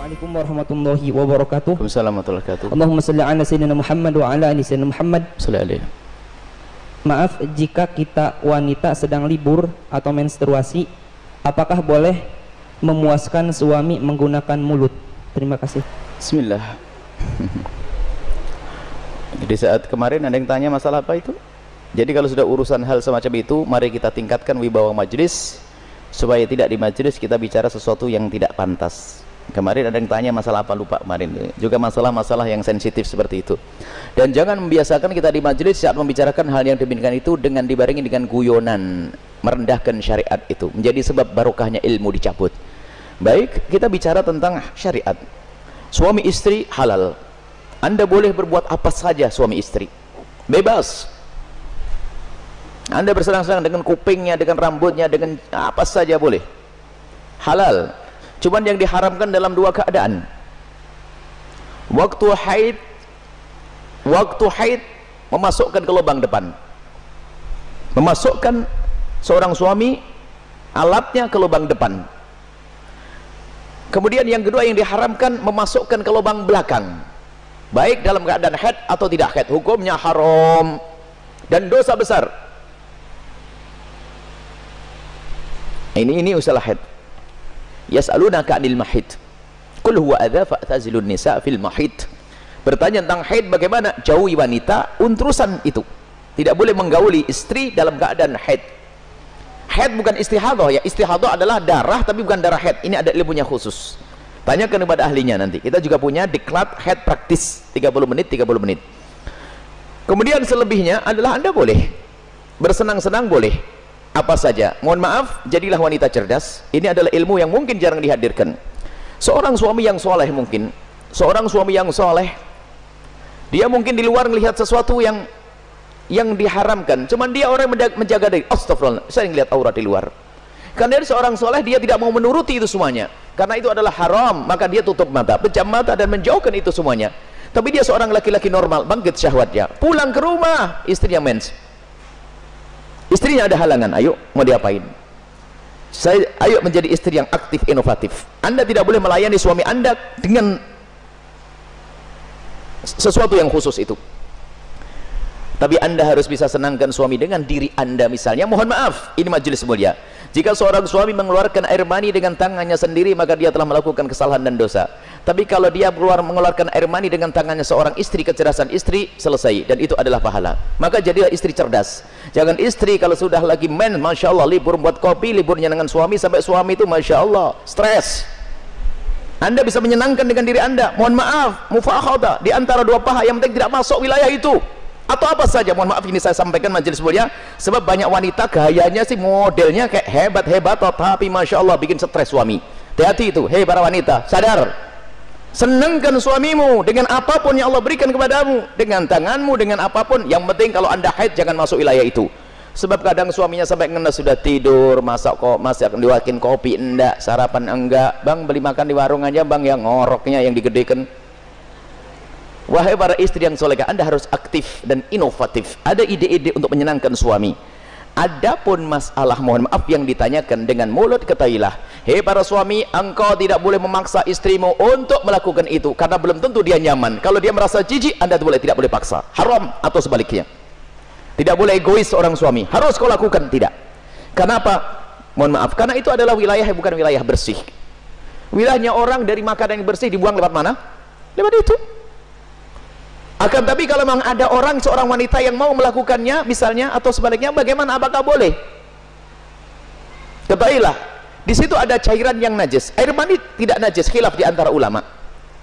Assalamualaikum warahmatullahi wabarakatuh. Waalaikumsalam warahmatullahi wabarakatuh. Allahumma salli ala sayyidina Muhammad wa ala ali sayyidina Muhammad. Sallallahu. Maaf jika kita wanita sedang libur atau menstruasi, apakah boleh memuaskan suami menggunakan mulut? Terima kasih. Bismillah. Di saat kemarin ada yang tanya masalah apa itu? Jadi kalau sudah urusan hal semacam itu, mari kita tingkatkan wibawa majelis supaya tidak di majelis kita bicara sesuatu yang tidak pantas. Kemarin ada yang tanya masalah apa, lupa kemarin. Juga masalah-masalah yang sensitif seperti itu. Dan jangan membiasakan kita di majelis saat membicarakan hal yang demikian itu dengan dibarengi dengan guyonan, merendahkan syariat itu, menjadi sebab barokahnya ilmu dicabut. Baik, kita bicara tentang syariat. Suami istri halal. Anda boleh berbuat apa saja suami istri. Bebas. Anda bersenang-senang dengan kupingnya, dengan rambutnya, dengan apa saja boleh. Halal. Cuman yang diharamkan dalam dua keadaan. Waktu haid memasukkan ke lubang depan. Memasukkan seorang suami alatnya ke lubang depan. Kemudian yang kedua yang diharamkan memasukkan ke lubang belakang. Baik dalam keadaan haid atau tidak haid, hukumnya haram dan dosa besar. Ini usaha haid. Yas'alunaka 'anil mahid. Qul huwa adza fa'tazilun nisa fil mahid. Bertanya tentang haid, bagaimana? Jauhi wanita untrusan itu. Tidak boleh menggauli istri dalam keadaan haid. Haid bukan istihadhah ya. Istihadhah adalah darah tapi bukan darah haid. Ini ada ilmunya khusus. Tanyakan kepada ahlinya nanti. Kita juga punya diklat haid praktis 30 menit 30 menit. Kemudian selebihnya adalah Anda boleh bersenang-senang, boleh apa saja. Mohon maaf, jadilah wanita cerdas. Ini adalah ilmu yang mungkin jarang dihadirkan. Seorang suami yang soleh mungkin, seorang suami yang soleh, dia mungkin di luar melihat sesuatu yang diharamkan. Cuman dia orang menjaga diri. Astagfirullah, saya ngelihat aurat di luar. Karena dia seorang soleh, dia tidak mau menuruti itu semuanya. Karena itu adalah haram, maka dia tutup mata, pejam mata dan menjauhkan itu semuanya. Tapi dia seorang laki-laki normal, bangkit syahwatnya. Pulang ke rumah, istrinya mens. Istrinya ada halangan, ayo mau diapain? Ayo menjadi istri yang aktif, inovatif. Anda tidak boleh melayani suami Anda dengan sesuatu yang khusus itu. Tapi Anda harus bisa senangkan suami dengan diri Anda misalnya. Mohon maaf, ini majelis mulia. Jika seorang suami mengeluarkan air mani dengan tangannya sendiri, maka dia telah melakukan kesalahan dan dosa. Tapi kalau dia mengeluarkan air mani dengan tangannya seorang istri, kecerdasan istri, selesai. Dan itu adalah pahala. Maka jadilah istri cerdas. Jangan istri kalau sudah lagi Masya Allah, libur buat kopi, liburnya dengan suami, sampai suami itu Masya Allah, stres. Anda bisa menyenangkan dengan diri Anda. Mohon maaf, mufakhadah di antara dua paha yang penting tidak masuk wilayah itu. Atau apa saja, mohon maaf ini saya sampaikan majelis mulia, sebab banyak wanita gayanya sih modelnya kayak hebat-hebat, tapi Masya Allah bikin stres suami. Hati-hati itu, hei para wanita, sadar. Senangkan suamimu dengan apapun yang Allah berikan kepadamu, dengan tanganmu, dengan apapun. Yang penting kalau Anda haid jangan masuk wilayah itu. Sebab kadang suaminya sampai ngenes sudah tidur, masih akan diwakin kopi enggak, sarapan enggak, bang beli makan di warung aja bang, yang ngoroknya yang digedekan. Wahai para istri yang solehah, Anda harus aktif dan inovatif. Ada ide-ide untuk menyenangkan suami. Adapun masalah mohon maaf yang ditanyakan dengan mulut, ketahuilah, hei para suami, engkau tidak boleh memaksa istrimu untuk melakukan itu karena belum tentu dia nyaman. Kalau dia merasa jijik, Anda tidak boleh paksa. Haram atau sebaliknya. Tidak boleh egois seorang suami. Harus kau lakukan, tidak. Kenapa? Mohon maaf, karena itu adalah wilayah yang bukan wilayah bersih. Wilayahnya orang dari makanan yang bersih dibuang lewat mana? Lewat itu. Akan tapi kalau memang ada seorang wanita yang mau melakukannya misalnya atau sebaliknya, bagaimana, apakah boleh? Ketahuilah, di situ ada cairan yang najis. Air mani tidak najis, khilaf di antara ulama.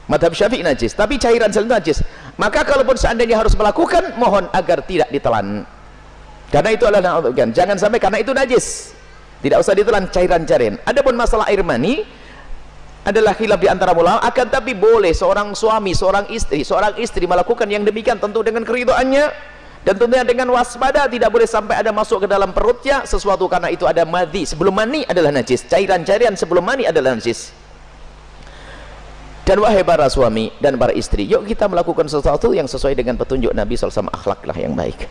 Madhab Syafi'i najis, tapi cairan selalu najis. Maka kalaupun seandainya harus melakukan, mohon agar tidak ditelan. Karena itu adalah jangan sampai karena itu najis. Tidak usah ditelan cairan-cairan. Adapun masalah air mani adalah khilaf di antara ulama, akan tapi boleh seorang suami, seorang istri melakukan yang demikian tentu dengan keridhaannya dan tentunya dengan waspada. Tidak boleh sampai ada masuk ke dalam perutnya sesuatu, karena itu ada madhi sebelum mani adalah najis, cairan-cairan sebelum mani adalah najis. Dan wahai para suami dan para istri, yuk kita melakukan sesuatu yang sesuai dengan petunjuk Nabi SAW, akhlaklah yang baik.